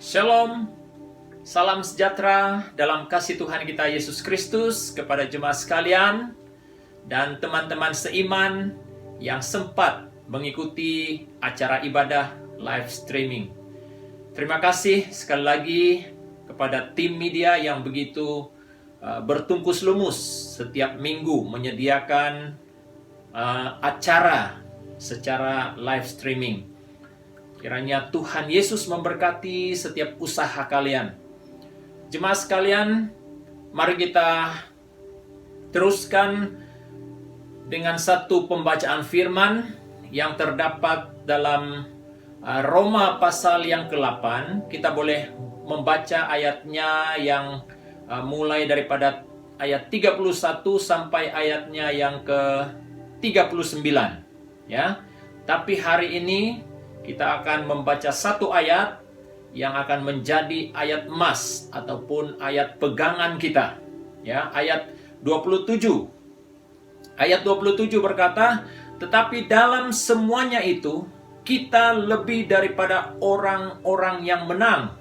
Shalom, salam sejahtera dalam kasih Tuhan kita Yesus Kristus kepada jemaat sekalian dan teman-teman seiman yang sempat mengikuti acara ibadah live streaming. Terima kasih sekali lagi kepada tim media yang begitu bertungkus lumus setiap minggu menyediakan acara secara live streaming. Kiranya Tuhan Yesus memberkati setiap usaha kalian. Jemaat sekalian, mari kita teruskan dengan satu pembacaan firman yang terdapat dalam Roma pasal yang ke-8. Kita boleh membaca ayatnya yang mulai daripada ayat 31 sampai ayatnya yang ke-39. Ya. Tapi hari ini kita akan membaca satu ayat yang akan menjadi ayat emas ataupun ayat pegangan kita. Ya, ayat 27. Ayat 27 berkata, "Tetapi dalam semuanya itu kita lebih daripada orang-orang yang menang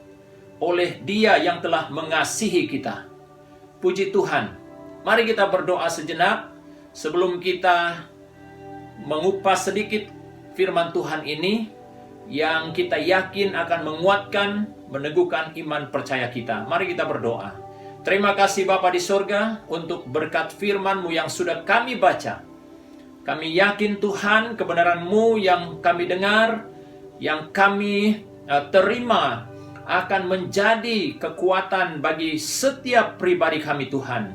oleh Dia yang telah mengasihi kita." Puji Tuhan. Mari kita berdoa sejenak sebelum kita mengupas sedikit firman Tuhan ini yang kita yakin akan menguatkan, meneguhkan iman percaya kita. Mari kita berdoa. Terima kasih Bapa di sorga untuk berkat firman-Mu yang sudah kami baca. Kami yakin Tuhan kebenaran-Mu yang kami dengar, yang kami terima akan menjadi kekuatan bagi setiap pribadi kami Tuhan.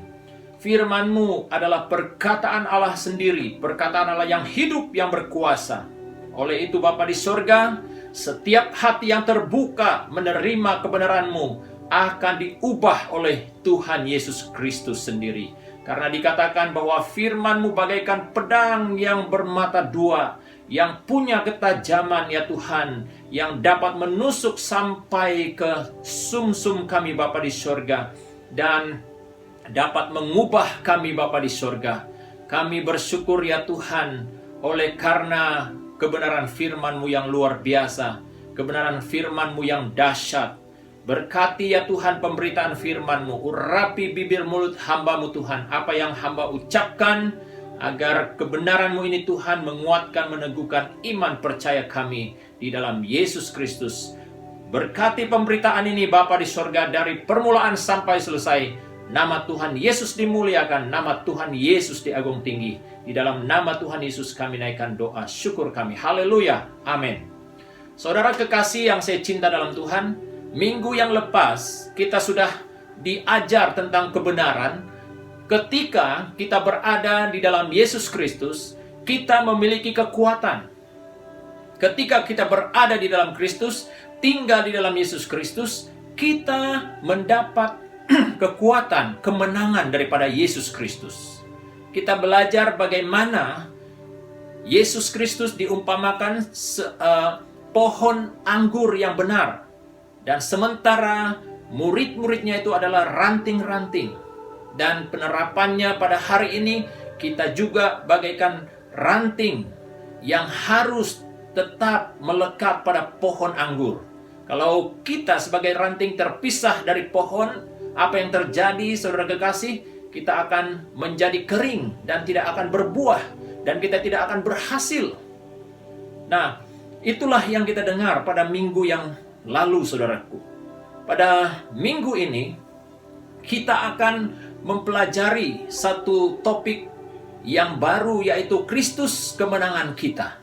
Firman-Mu adalah perkataan Allah sendiri, perkataan Allah yang hidup, yang berkuasa. Oleh itu Bapa di sorga, setiap hati yang terbuka menerima kebenaran-Mu akan diubah oleh Tuhan Yesus Kristus sendiri. Karena dikatakan bahwa firman-Mu bagaikan pedang yang bermata dua, yang punya ketajaman ya Tuhan, yang dapat menusuk sampai ke sumsum kami Bapa di sorga, dan dapat mengubah kami Bapa di sorga. Kami bersyukur ya Tuhan, oleh karena kebenaran firman-Mu yang luar biasa, kebenaran firman-Mu yang dahsyat. Berkati ya Tuhan pemberitaan firman-Mu, urapi bibir mulut hamba-Mu Tuhan, apa yang hamba ucapkan, agar kebenaran-Mu ini Tuhan menguatkan, meneguhkan iman percaya kami di dalam Yesus Kristus. Berkati pemberitaan ini Bapa di sorga dari permulaan sampai selesai. Nama Tuhan Yesus dimuliakan, nama Tuhan Yesus diagung tinggi. Di dalam nama Tuhan Yesus kami naikkan doa syukur kami. Haleluya. Amin. Saudara kekasih yang saya cinta dalam Tuhan, minggu yang lepas kita sudah diajar tentang kebenaran. Ketika kita berada di dalam Yesus Kristus, kita memiliki kekuatan. Ketika kita berada di dalam Kristus, tinggal di dalam Yesus Kristus, kita mendapat kekuatan, kemenangan daripada Yesus Kristus. Kita belajar bagaimana Yesus Kristus diumpamakan pohon anggur yang benar. Dan sementara murid-muridnya itu adalah ranting-ranting. Dan penerapannya pada hari ini kita juga bagaikan ranting yang harus tetap melekat pada pohon anggur. Kalau kita sebagai ranting terpisah dari pohon, apa yang terjadi saudara kekasih? Kita akan menjadi kering dan tidak akan berbuah, dan kita tidak akan berhasil. Nah, itulah yang kita dengar pada minggu yang lalu saudaraku. Pada minggu ini kita akan mempelajari satu topik yang baru, yaitu Kristus kemenangan kita.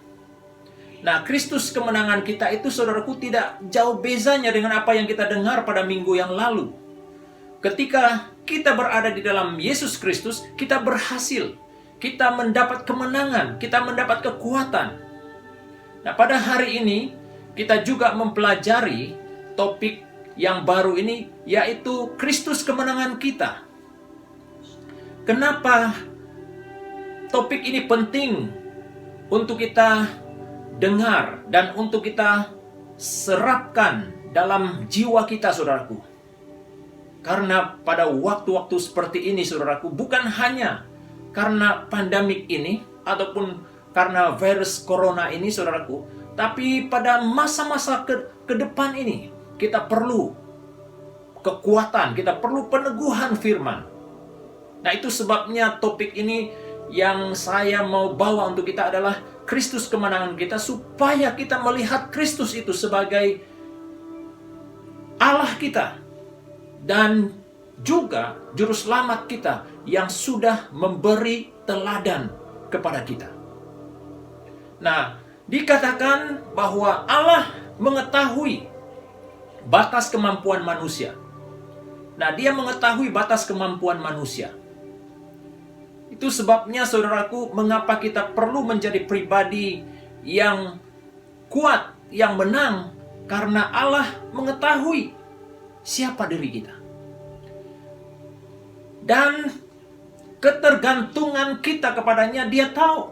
Nah, Kristus kemenangan kita itu saudaraku tidak jauh bezanya dengan apa yang kita dengar pada minggu yang lalu. Ketika kita berada di dalam Yesus Kristus, kita berhasil. Kita mendapat kemenangan, kita mendapat kekuatan. Nah, pada hari ini kita juga mempelajari topik yang baru ini, yaitu Kristus kemenangan kita. Kenapa topik ini penting untuk kita dengar dan untuk kita serapkan dalam jiwa kita, saudaraku? Karena pada waktu-waktu seperti ini, saudaraku, bukan hanya karena pandemik ini ataupun karena virus corona ini, saudaraku, tapi pada masa-masa ke depan ini, kita perlu kekuatan, kita perlu peneguhan firman. Nah, itu sebabnya topik ini yang saya mau bawa untuk kita adalah Kristus kemenangan kita, supaya kita melihat Kristus itu sebagai Allah kita dan juga juru selamat kita yang sudah memberi teladan kepada kita. Nah, dikatakan bahwa Allah mengetahui batas kemampuan manusia. Nah, dia mengetahui batas kemampuan manusia. Itu sebabnya, saudaraku, mengapa kita perlu menjadi pribadi yang kuat, yang menang, karena Allah mengetahui siapa diri kita. Dan ketergantungan kita kepadanya dia tahu.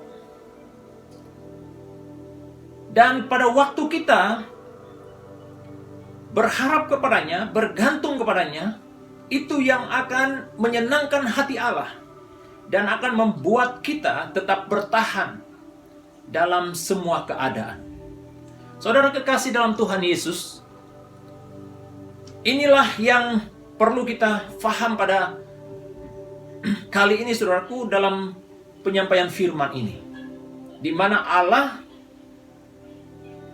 Dan pada waktu kita berharap kepadanya, bergantung kepadanya, itu yang akan menyenangkan hati Allah dan akan membuat kita tetap bertahan dalam semua keadaan. Saudara kekasih dalam Tuhan Yesus, inilah yang perlu kita faham pada kali ini, saudaraku, dalam penyampaian firman ini, di mana Allah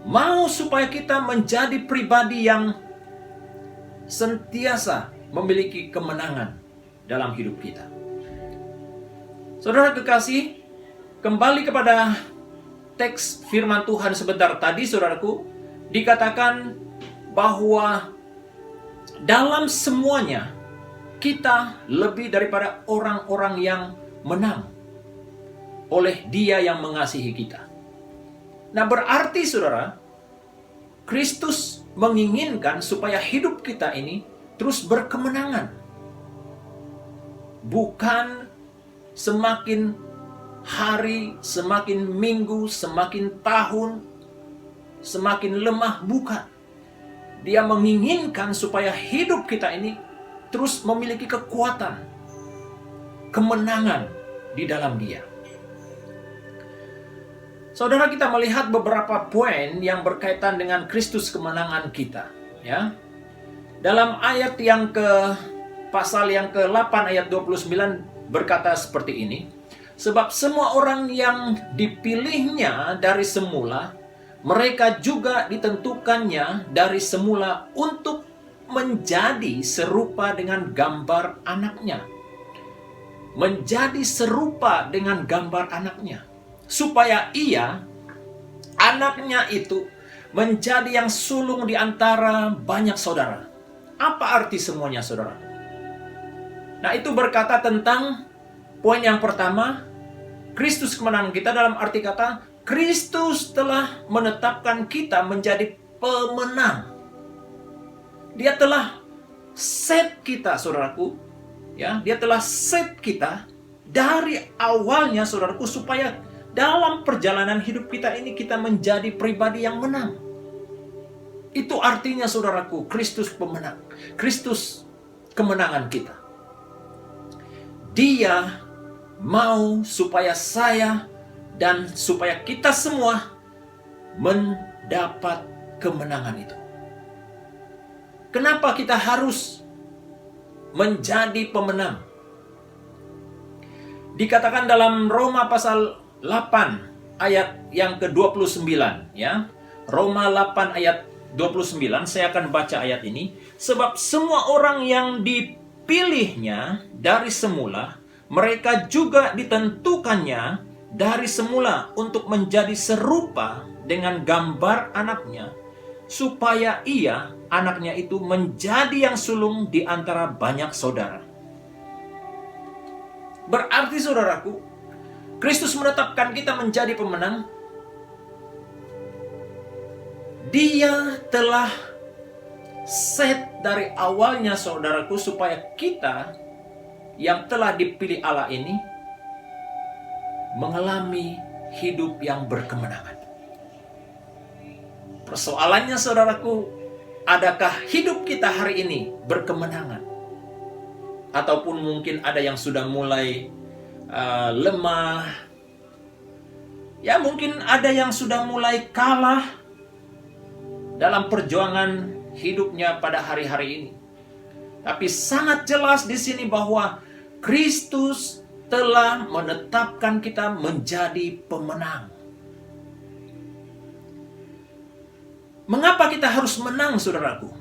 mau supaya kita menjadi pribadi yang sentiasa memiliki kemenangan dalam hidup kita. Saudara kekasih, kembali kepada teks firman Tuhan sebentar tadi, saudaraku, dikatakan bahwa dalam semuanya kita lebih daripada orang-orang yang menang oleh Dia yang mengasihi kita. Nah, berarti saudara, Kristus menginginkan supaya hidup kita ini terus berkemenangan. Bukan semakin hari, semakin minggu, semakin tahun, semakin lemah, bukan. Dia menginginkan supaya hidup kita ini terus memiliki kekuatan, kemenangan di dalam Dia. Saudara, kita melihat beberapa poin yang berkaitan dengan Kristus kemenangan kita, ya. Dalam ayat yang pasal yang ke-8 ayat 29 berkata seperti ini, sebab semua orang yang dipilihnya dari semula, mereka juga ditentukannya dari semula untuk menjadi serupa dengan gambar anaknya. Menjadi serupa dengan gambar anaknya. Supaya ia, anaknya itu, menjadi yang sulung di antara banyak saudara. Apa arti semuanya, saudara? Nah, itu berkata tentang poin yang pertama, Kristus kemenangan kita, dalam arti kata, Kristus telah menetapkan kita menjadi pemenang. Dia telah set kita, saudaraku. Ya, dia telah set kita dari awalnya, saudaraku, supaya dalam perjalanan hidup kita ini kita menjadi pribadi yang menang. Itu artinya, saudaraku, Kristus pemenang. Kristus kemenangan kita. Dia mau supaya saya dan supaya kita semua mendapat kemenangan itu. Kenapa kita harus menjadi pemenang? Dikatakan dalam Roma pasal 8 ayat yang ke-29, ya. Roma 8 ayat 29, saya akan baca ayat ini. Sebab semua orang yang dipilihnya dari semula, mereka juga ditentukannya dari semula untuk menjadi serupa dengan gambar anaknya, supaya ia, anaknya itu, menjadi yang sulung di antara banyak saudara. Berarti, saudaraku, Kristus menetapkan kita menjadi pemenang. Dia telah set dari awalnya, saudaraku, supaya kita yang telah dipilih Allah ini mengalami hidup yang berkemenangan. Persoalannya, saudaraku, adakah hidup kita hari ini berkemenangan? Ataupun mungkin ada yang sudah mulai lemah. Ya, mungkin ada yang sudah mulai kalah dalam perjuangan hidupnya pada hari-hari ini. Tapi sangat jelas di sini bahwa Kristus telah menetapkan kita menjadi pemenang. Mengapa kita harus menang, saudaraku?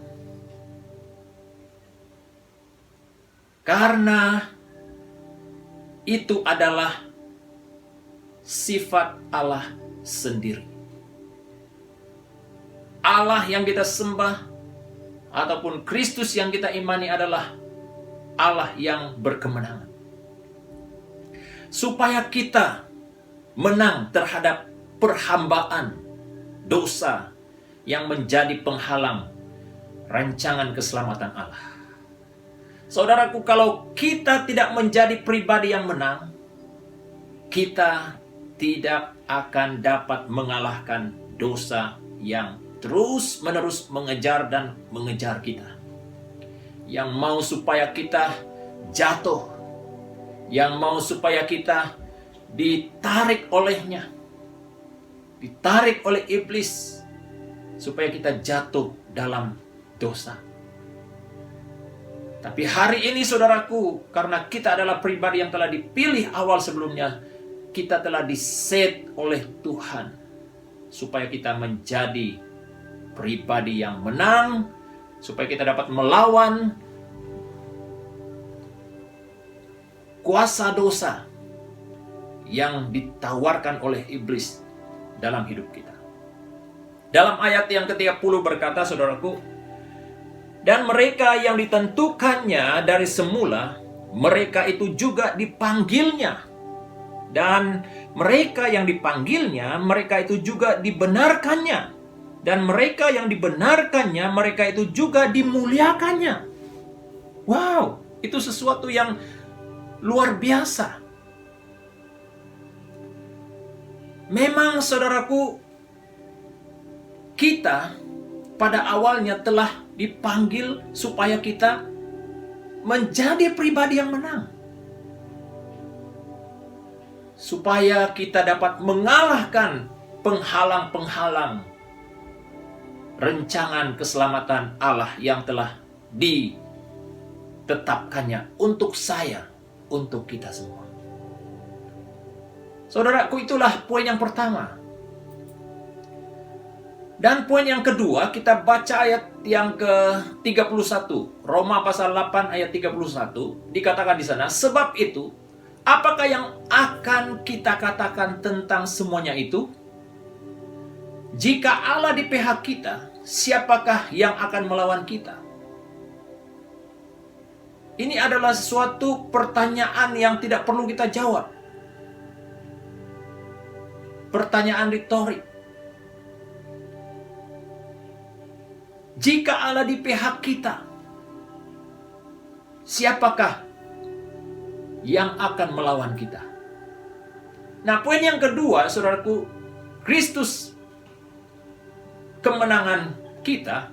Karena itu adalah sifat Allah sendiri. Allah yang kita sembah ataupun Kristus yang kita imani adalah Allah yang berkemenangan. Supaya kita menang terhadap perhambaan dosa yang menjadi penghalang rancangan keselamatan Allah. Saudaraku, kalau kita tidak menjadi pribadi yang menang, kita tidak akan dapat mengalahkan dosa yang terus-menerus mengejar dan mengejar kita. Yang mau supaya kita jatuh, yang mau supaya kita ditarik olehnya, ditarik oleh iblis, supaya kita jatuh dalam dosa. Tapi hari ini, saudaraku, karena kita adalah pribadi yang telah dipilih awal sebelumnya, kita telah diset oleh Tuhan supaya kita menjadi pribadi yang menang, supaya kita dapat melawan kuasa dosa yang ditawarkan oleh iblis dalam hidup kita. Dalam ayat yang ke-30 berkata, saudaraku, dan mereka yang ditentukannya dari semula, mereka itu juga dipanggilnya. Dan mereka yang dipanggilnya, mereka itu juga dibenarkannya. Dan mereka yang dibenarkannya, mereka itu juga dimuliakannya. Wow, itu sesuatu yang luar biasa. Memang, saudaraku, kita pada awalnya telah dipanggil supaya kita menjadi pribadi yang menang. Supaya kita dapat mengalahkan penghalang-penghalang rancangan keselamatan Allah yang telah ditetapkannya untuk saya, untuk kita semua. Saudaraku, itulah poin yang pertama. Dan poin yang kedua, kita baca ayat yang ke-31. Roma pasal 8 ayat 31. Dikatakan di sana, sebab itu, apakah yang akan kita katakan tentang semuanya itu? Jika Allah di pihak kita, siapakah yang akan melawan kita? Ini adalah suatu pertanyaan yang tidak perlu kita jawab. Pertanyaan retorik. Jika Allah di pihak kita, siapakah yang akan melawan kita? Nah, poin yang kedua, saudaraku, Kristus kemenangan kita.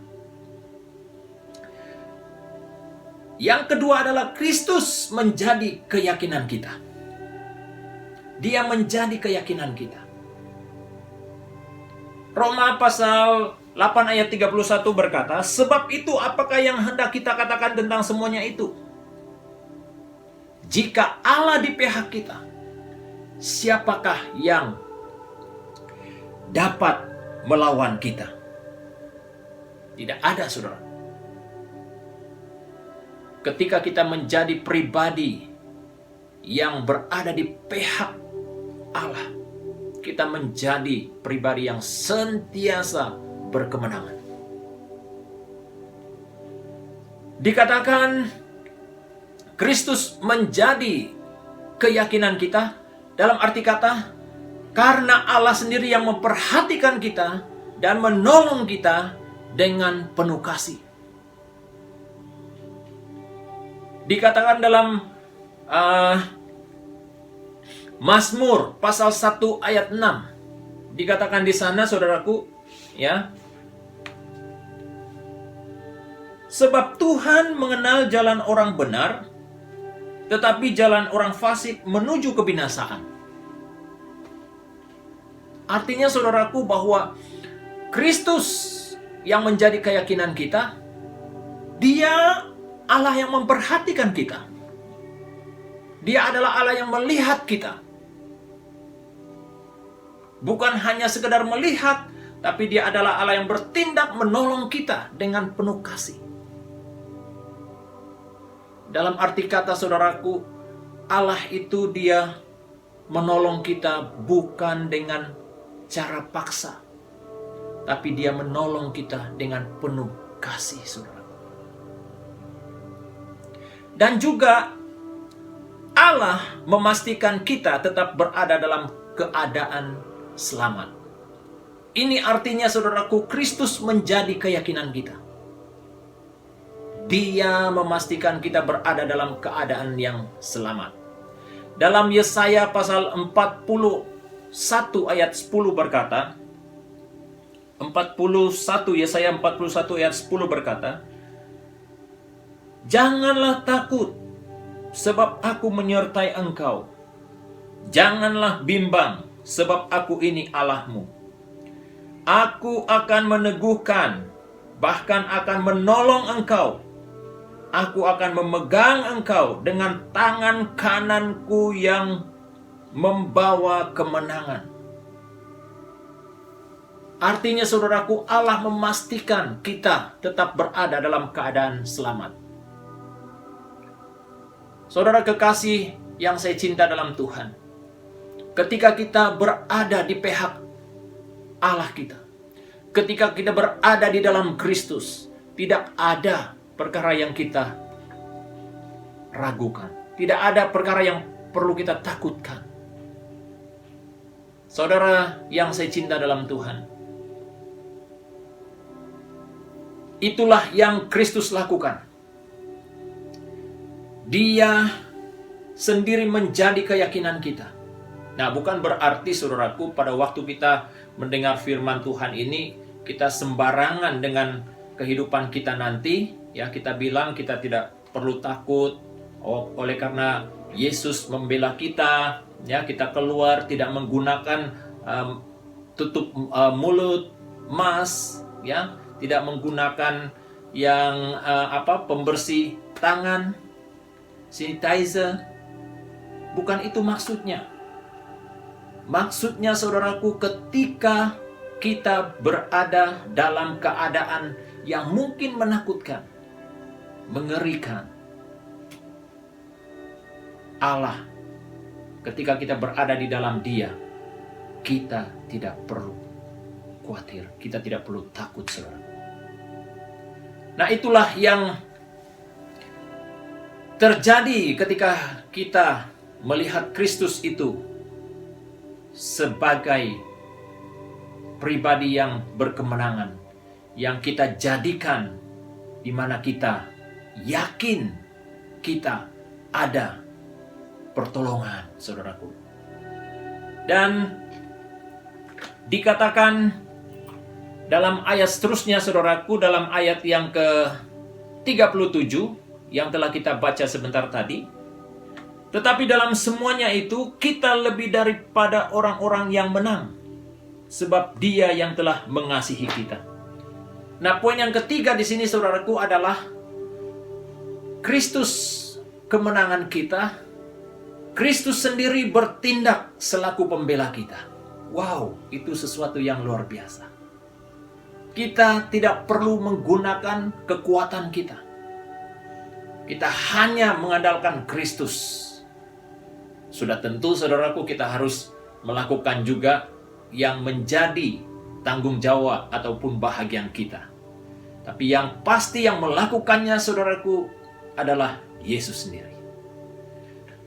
Yang kedua adalah Kristus menjadi keyakinan kita. Dia menjadi keyakinan kita. Roma pasal 8 ayat 31 berkata, sebab itu apakah yang hendak kita katakan tentang semuanya itu? Jika Allah di pihak kita, siapakah yang dapat melawan kita? Tidak ada, saudara. Ketika kita menjadi pribadi yang berada di pihak Allah, kita menjadi pribadi yang sentiasa berkemenangan. Dikatakan Kristus menjadi keyakinan kita dalam arti kata karena Allah sendiri yang memperhatikan kita dan menolong kita dengan penuh kasih. Dikatakan dalam Mazmur pasal 1 ayat 6. Dikatakan di sana, saudaraku, ya. Sebab Tuhan mengenal jalan orang benar, tetapi jalan orang fasik menuju kebinasaan. Artinya, saudaraku, bahwa Kristus yang menjadi keyakinan kita? Dia Allah yang memperhatikan kita. Dia adalah Allah yang melihat kita. Bukan hanya sekedar melihat, tapi dia adalah Allah yang bertindak menolong kita dengan penuh kasih. Dalam arti kata saudaraku, Allah itu dia menolong kita bukan dengan cara paksa, tapi dia menolong kita dengan penuh kasih, saudara. Dan juga Allah memastikan kita tetap berada dalam keadaan selamat. Ini artinya saudaraku, Kristus menjadi keyakinan kita. Dia memastikan kita berada dalam keadaan yang selamat. Dalam Yesaya pasal 41 ayat 10 berkata, Yesaya 41 ayat 10 berkata, "Janganlah takut, sebab aku menyertai engkau. Janganlah bimbang, sebab aku ini Allahmu. Aku akan meneguhkan, bahkan akan menolong engkau. Aku akan memegang engkau dengan tangan kananku yang membawa kemenangan." Artinya saudaraku, Allah memastikan kita tetap berada dalam keadaan selamat. Saudara kekasih yang saya cinta dalam Tuhan, ketika kita berada di pihak Allah kita, ketika kita berada di dalam Kristus, tidak ada perkara yang kita ragukan. Tidak ada perkara yang perlu kita takutkan. Saudara yang saya cinta dalam Tuhan, itulah yang Kristus lakukan. Dia sendiri menjadi keyakinan kita. Nah, bukan berarti saudaraku pada waktu kita mendengar firman Tuhan ini, kita sembarangan dengan kehidupan kita nanti. Ya, kita bilang kita tidak perlu takut. Oleh karena Yesus membela kita, ya, kita keluar tidak menggunakan tutup mulut, mask, ya, tidak menggunakan yang pembersih tangan, sanitizer. Bukan itu maksudnya. Maksudnya saudaraku, ketika kita berada dalam keadaan yang mungkin menakutkan, mengerikan, Allah, ketika kita berada di dalam Dia, kita tidak perlu khawatir, kita tidak perlu takut, saudara. Nah, itulah yang terjadi ketika kita melihat Kristus itu sebagai pribadi yang berkemenangan, yang kita jadikan, di mana kita yakin kita ada pertolongan, saudaraku. Dan dikatakan dalam ayat seterusnya, saudaraku, dalam ayat yang ke-37 yang telah kita baca sebentar tadi, tetapi dalam semuanya itu kita lebih daripada orang-orang yang menang, sebab Dia yang telah mengasihi kita. Nah, poin yang ketiga di sini, saudaraku, adalah Kristus kemenangan kita. Kristus sendiri bertindak selaku pembela kita. Wow, itu sesuatu yang luar biasa. Kita tidak perlu menggunakan kekuatan kita. Kita hanya mengandalkan Kristus. Sudah tentu, saudaraku, kita harus melakukan juga yang menjadi tanggung jawab ataupun bahagian kita. Tapi yang pasti yang melakukannya, saudaraku, adalah Yesus sendiri.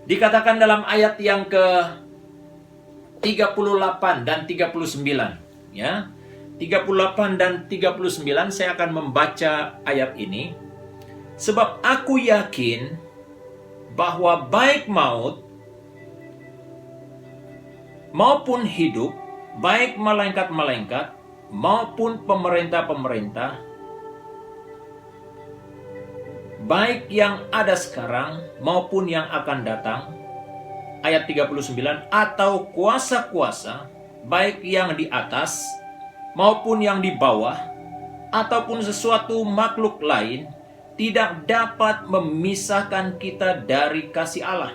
Dikatakan dalam ayat yang ke-38 dan 39, ya. 38 dan 39 saya akan membaca ayat ini. Sebab aku yakin bahwa baik maut maupun hidup, baik malaikat-malaikat maupun pemerintah-pemerintah, baik yang ada sekarang maupun yang akan datang, ayat 39, atau kuasa-kuasa, baik yang di atas maupun yang di bawah, ataupun sesuatu makhluk lain tidak dapat memisahkan kita dari kasih Allah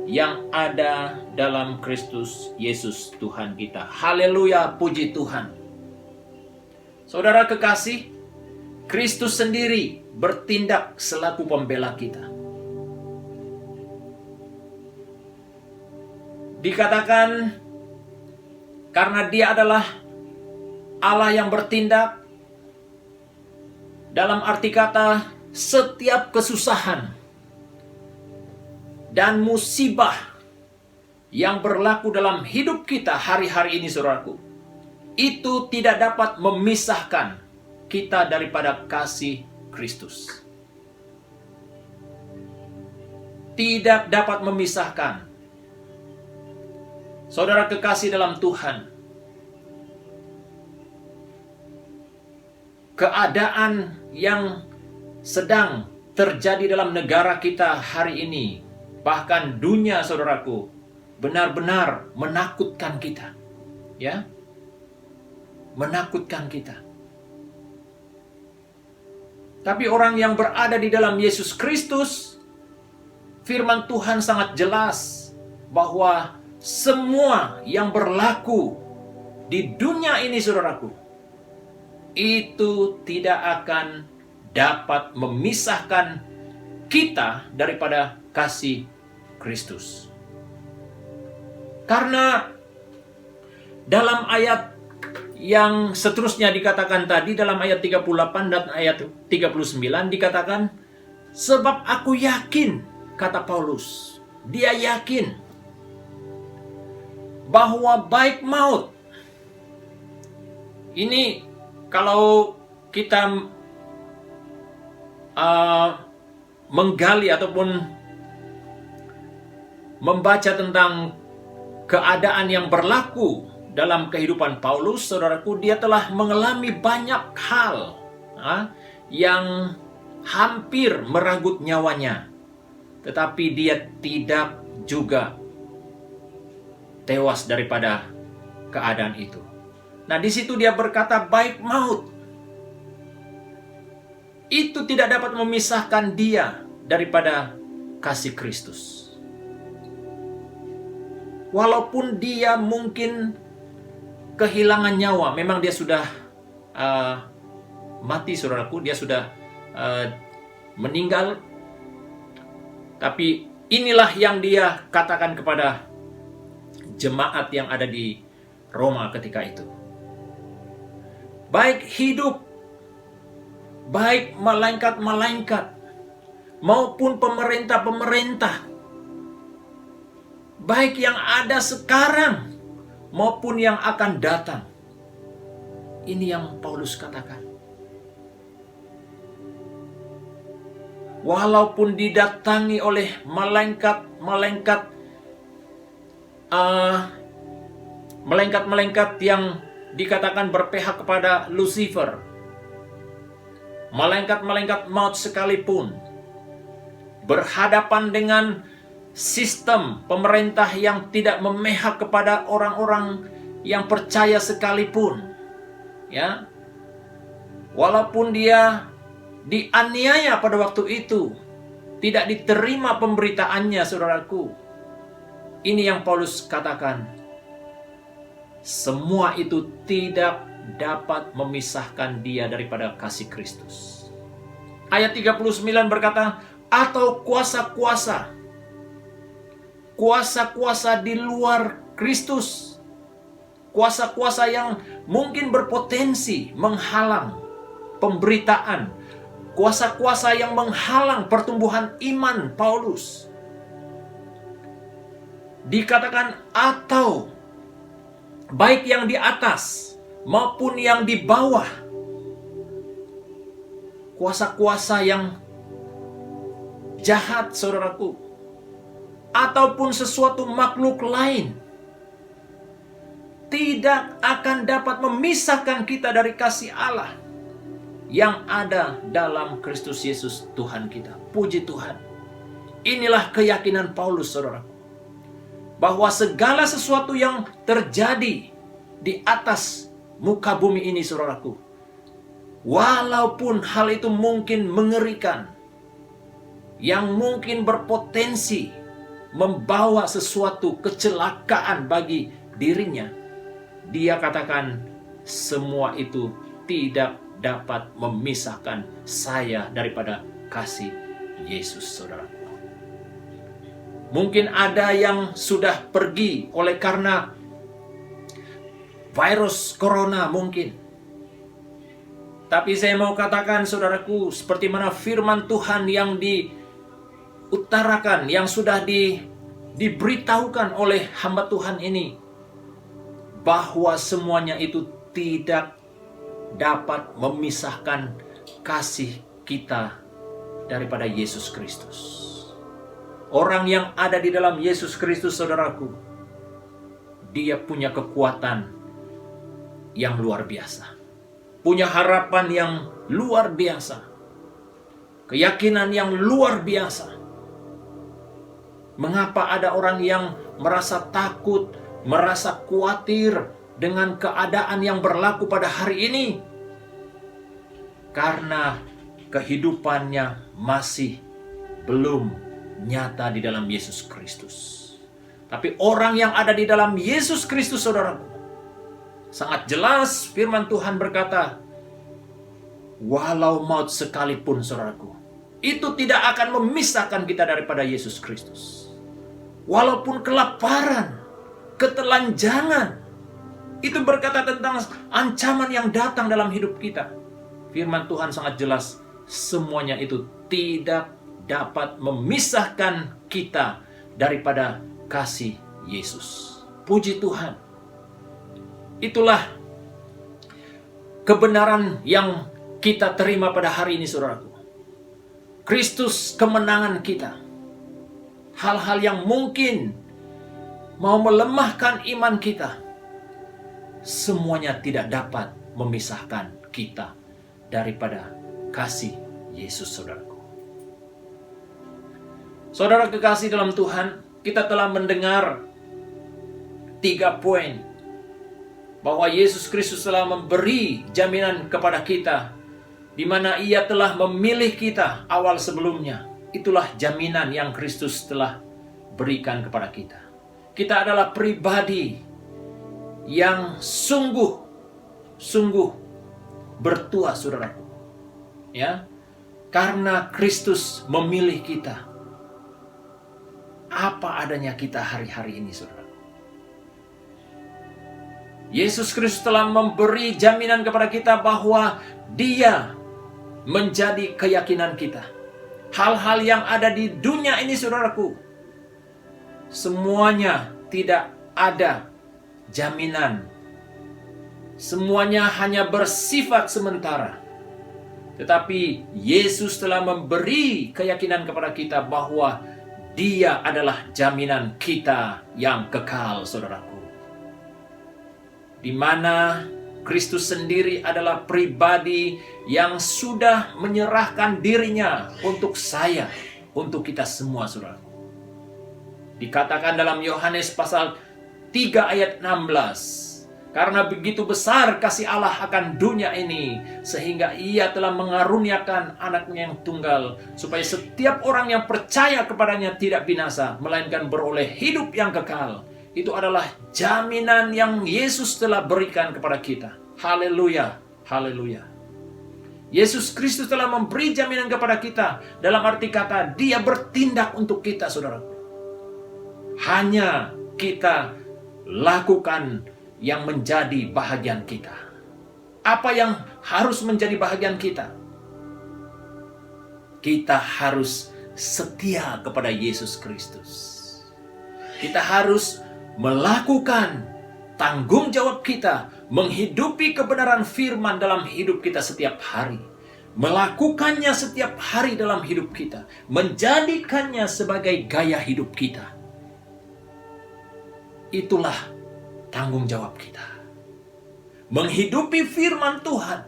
yang ada dalam Kristus Yesus Tuhan kita. Haleluya, puji Tuhan. Saudara kekasih, Kristus sendiri bertindak selaku pembela kita. Dikatakan karena Dia adalah Allah yang bertindak, dalam arti kata setiap kesusahan dan musibah yang berlaku dalam hidup kita hari-hari ini, saudaraku, itu tidak dapat memisahkan kita daripada kasih Kristus. Tidak dapat memisahkan. Saudara kekasih dalam Tuhan, keadaan yang sedang terjadi dalam negara kita hari ini, bahkan dunia, saudaraku, benar-benar menakutkan kita. Ya, menakutkan kita. Tapi orang yang berada di dalam Yesus Kristus, firman Tuhan sangat jelas bahwa semua yang berlaku di dunia ini, saudaraku, itu tidak akan dapat memisahkan kita daripada kasih Kristus. Karena dalam ayat yang seterusnya dikatakan tadi, dalam ayat 38 dan ayat 39 dikatakan, sebab aku yakin, kata Paulus, dia yakin bahwa baik maut. Ini kalau kita menggali ataupun membaca tentang keadaan yang berlaku dalam kehidupan Paulus, saudaraku, dia telah mengalami banyak hal yang hampir merenggut nyawanya, tetapi dia tidak juga tewas daripada keadaan itu. Nah, di situ dia berkata baik maut. Itu tidak dapat memisahkan dia daripada kasih Kristus. Walaupun dia mungkin kehilangan nyawa, memang dia sudah mati, saudaraku, dia sudah meninggal. Tapi inilah yang dia katakan kepada jemaat yang ada di Roma ketika itu. Baik hidup, baik malaikat-malaikat, maupun pemerintah-pemerintah, baik yang ada sekarang maupun yang akan datang. Ini yang Paulus katakan. Walaupun didatangi oleh malaikat-malaikat yang dikatakan berpihak kepada Lucifer, malaikat-malaikat maut sekalipun, berhadapan dengan sistem pemerintah yang tidak memihak kepada orang-orang yang percaya sekalipun, ya, walaupun dia dianiaya pada waktu itu, tidak diterima pemberitaannya, saudaraku. Ini yang Paulus katakan, semua itu tidak dapat memisahkan dia daripada kasih Kristus. Ayat 39 berkata, atau kuasa-kuasa di luar Kristus, kuasa-kuasa yang mungkin berpotensi menghalang pemberitaan, kuasa-kuasa yang menghalang pertumbuhan iman Paulus. Dikatakan atau baik yang di atas maupun yang di bawah, kuasa-kuasa yang jahat, saudaraku, ataupun sesuatu makhluk lain, tidak akan dapat memisahkan kita dari kasih Allah yang ada dalam Kristus Yesus Tuhan kita. Puji Tuhan. Inilah keyakinan Paulus, saudaraku, bahwa segala sesuatu yang terjadi di atas muka bumi ini, saudaraku, Walaupun hal itu mungkin mengerikan, yang mungkin berpotensi membawa sesuatu kecelakaan bagi dirinya, dia katakan, semua itu tidak dapat memisahkan saya daripada kasih Yesus, saudaraku. Mungkin ada yang sudah pergi oleh karena virus corona mungkin. Tapi saya mau katakan, saudaraku, seperti mana firman Tuhan yang diutarakan, yang sudah diberitahukan oleh hamba Tuhan ini, bahwa semuanya itu tidak dapat memisahkan kasih kita daripada Yesus Kristus. Orang yang ada di dalam Yesus Kristus, saudaraku, dia punya kekuatan yang luar biasa. Punya harapan yang luar biasa. Keyakinan yang luar biasa. Mengapa ada orang yang merasa takut, merasa khawatir dengan keadaan yang berlaku pada hari ini? Karena kehidupannya masih belum nyata di dalam Yesus Kristus. Tapi orang yang ada di dalam Yesus Kristus, saudaraku, sangat jelas firman Tuhan berkata, walau maut sekalipun, saudaraku, itu tidak akan memisahkan kita daripada Yesus Kristus. Walaupun kelaparan, ketelanjangan, itu berkata tentang ancaman yang datang dalam hidup kita. Firman Tuhan sangat jelas, semuanya itu tidak dapat memisahkan kita daripada kasih Yesus. Puji Tuhan. Itulah kebenaran yang kita terima pada hari ini, saudaraku. Kristus kemenangan kita. Hal-hal yang mungkin mau melemahkan iman kita, semuanya tidak dapat memisahkan kita daripada kasih Yesus, saudaraku. Saudara kekasih dalam Tuhan, kita telah mendengar 3 poin bahwa Yesus Kristus telah memberi jaminan kepada kita, di mana Ia telah memilih kita awal sebelumnya. Itulah jaminan yang Kristus telah berikan kepada kita. Kita adalah pribadi yang sungguh bertuah, saudaraku. Ya, karena Kristus memilih kita. Apa adanya kita hari-hari ini, saudara. Yesus Kristus telah memberi jaminan kepada kita bahwa Dia menjadi keyakinan kita. Hal-hal yang ada di dunia ini, saudaraku, semuanya tidak ada jaminan. Semuanya hanya bersifat sementara. Tetapi Yesus telah memberi keyakinan kepada kita bahwa Dia adalah jaminan kita yang kekal, saudaraku. Di mana Kristus sendiri adalah pribadi yang sudah menyerahkan dirinya untuk saya, untuk kita semua, saudaraku. Dikatakan dalam Yohanes pasal 3 ayat 16, karena begitu besar kasih Allah akan dunia ini, sehingga Ia telah mengaruniakan anaknya yang tunggal, supaya setiap orang yang percaya kepadanya tidak binasa, melainkan beroleh hidup yang kekal. Itu adalah jaminan yang Yesus telah berikan kepada kita. Haleluya, haleluya. Yesus Kristus telah memberi jaminan kepada kita, dalam arti kata Dia bertindak untuk kita, saudaraku. Hanya kita lakukan yang menjadi bahagian kita. Apa yang harus menjadi bahagian kita? Kita harus setia kepada Yesus Kristus. Kita harus melakukan tanggung jawab kita, menghidupi kebenaran firman dalam hidup kita setiap hari. Melakukannya setiap hari dalam hidup kita. Menjadikannya sebagai gaya hidup kita. Itulah tanggung jawab kita. Menghidupi firman Tuhan.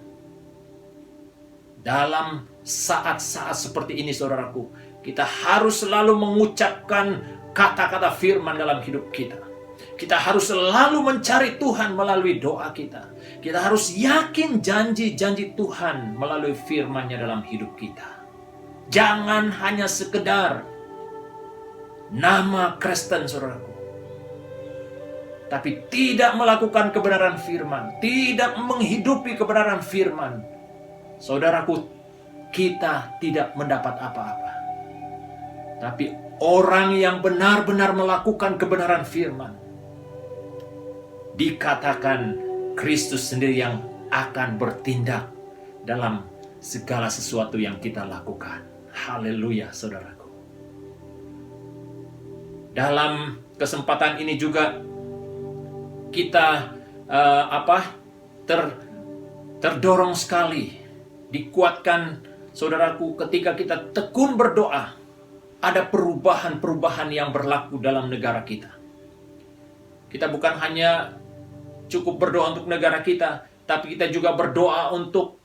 Dalam saat-saat seperti ini, saudaraku, kita harus selalu mengucapkan kata-kata firman dalam hidup kita. Kita harus selalu mencari Tuhan melalui doa kita. Kita harus yakin janji-janji Tuhan melalui firman-Nya dalam hidup kita. Jangan hanya sekedar nama Kristen, saudaraku, tapi tidak melakukan kebenaran firman, tidak menghidupi kebenaran firman. Saudaraku, kita tidak mendapat apa-apa. Tapi orang yang benar-benar melakukan kebenaran firman, dikatakan Kristus sendiri yang akan bertindak dalam segala sesuatu yang kita lakukan. Haleluya, saudaraku. Dalam kesempatan ini juga kita terdorong sekali, dikuatkan, saudaraku, ketika kita tekun berdoa. Ada perubahan-perubahan yang berlaku dalam negara kita. Kita bukan hanya cukup berdoa untuk negara kita, tapi kita juga berdoa untuk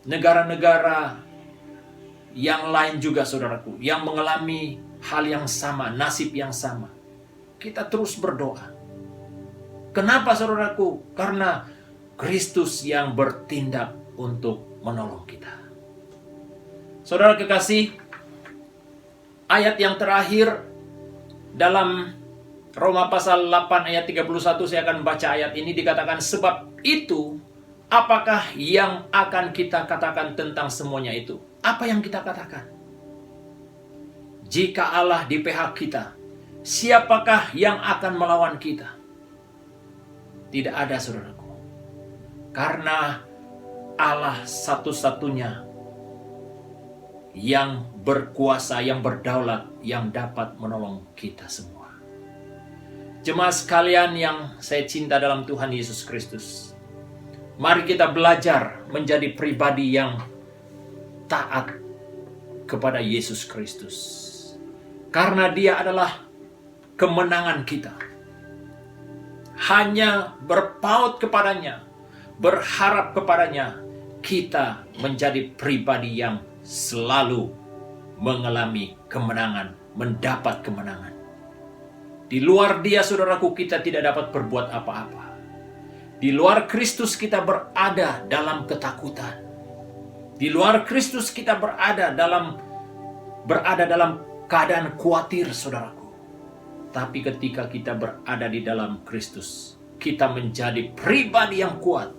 negara-negara yang lain juga, saudaraku, yang mengalami hal yang sama, nasib yang sama. Kita terus berdoa. Kenapa, saudaraku? Karena Kristus yang bertindak untuk menolong kita. Saudara kekasih, ayat yang terakhir dalam Roma pasal 8 ayat 31, saya akan baca ayat ini, dikatakan, sebab itu, apakah yang akan kita katakan tentang semuanya itu? Apa yang kita katakan? Jika Allah di pihak kita, siapakah yang akan melawan kita? Tidak ada, saudaraku. Karena Allah satu-satunya yang berkuasa, yang berdaulat, yang dapat menolong kita semua. Jemaat sekalian yang saya cinta dalam Tuhan Yesus Kristus, mari kita belajar menjadi pribadi yang taat kepada Yesus Kristus. Karena Dia adalah kemenangan kita. Hanya berpaut kepadanya, berharap kepadanya, kita menjadi pribadi yang selalu mengalami kemenangan, mendapat kemenangan. Di luar Dia, saudaraku, kita tidak dapat berbuat apa-apa. Di luar Kristus kita berada dalam ketakutan. Di luar Kristus kita berada dalam keadaan khawatir, saudaraku. Tapi ketika kita berada di dalam Kristus, kita menjadi pribadi yang kuat,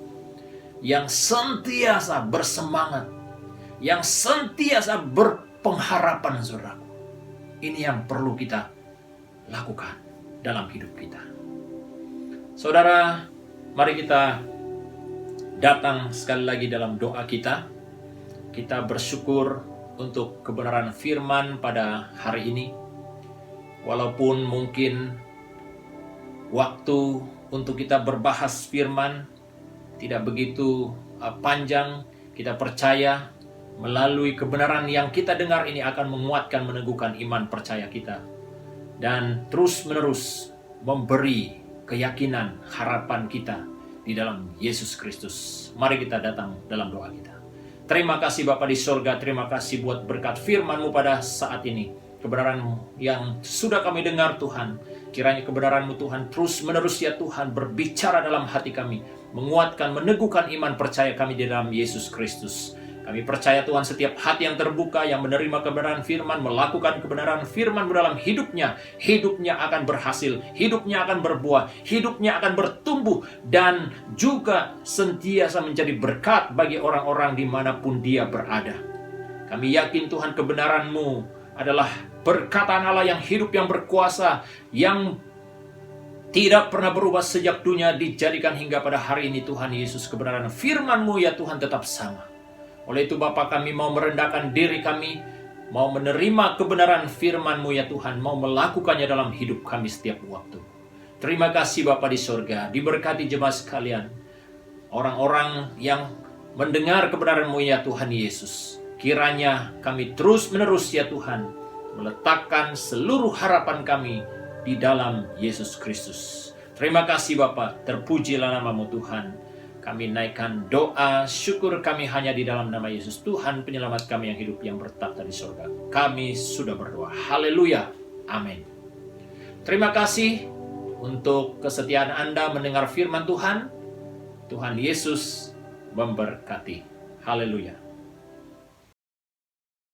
yang sentiasa bersemangat, yang sentiasa berpengharapan, saudaraku. Ini yang perlu kita lakukan dalam hidup kita. Saudara, mari kita datang sekali lagi dalam doa kita. Kita bersyukur untuk kebenaran firman pada hari ini. Walaupun mungkin waktu untuk kita berbahas firman tidak begitu panjang, kita percaya melalui kebenaran yang kita dengar ini akan menguatkan, meneguhkan iman percaya kita. Dan terus-menerus memberi keyakinan, harapan kita di dalam Yesus Kristus. Mari kita datang dalam doa kita. Terima kasih Bapa di sorga, terima kasih buat berkat firman-Mu pada saat ini. Kebenaran-Mu yang sudah kami dengar, Tuhan. Kiranya kebenaran-Mu, Tuhan, terus-menerus ya Tuhan berbicara dalam hati kami, menguatkan, meneguhkan iman percaya kami di dalam Yesus Kristus. Kami percaya Tuhan, setiap hati yang terbuka, yang menerima kebenaran firman, melakukan kebenaran firman dalam hidupnya, hidupnya akan berhasil, hidupnya akan berbuah, hidupnya akan bertumbuh, dan juga sentiasa menjadi berkat bagi orang-orang dimanapun dia berada. Kami yakin Tuhan, kebenaran-Mu adalah perkataan Allah yang hidup, yang berkuasa, yang tidak pernah berubah sejak dunia dijadikan hingga pada hari ini. Tuhan Yesus, kebenaran firman-Mu ya Tuhan tetap sama. Oleh itu Bapa, kami mau merendahkan diri kami, mau menerima kebenaran firman-Mu ya Tuhan, mau melakukannya dalam hidup kami setiap waktu. Terima kasih Bapa di sorga, diberkati jemaat sekalian, orang-orang yang mendengar kebenaran-Mu ya Tuhan Yesus. Kiranya kami terus-menerus ya Tuhan, meletakkan seluruh harapan kami di dalam Yesus Kristus. Terima kasih Bapa, terpujilah nama-Mu Tuhan. Kami naikkan doa, syukur kami hanya di dalam nama Yesus, Tuhan penyelamat kami yang hidup, yang bertakhta di surga. Kami sudah berdoa. Haleluya. Amin. Terima kasih untuk kesetiaan Anda mendengar firman Tuhan. Tuhan Yesus memberkati. Haleluya.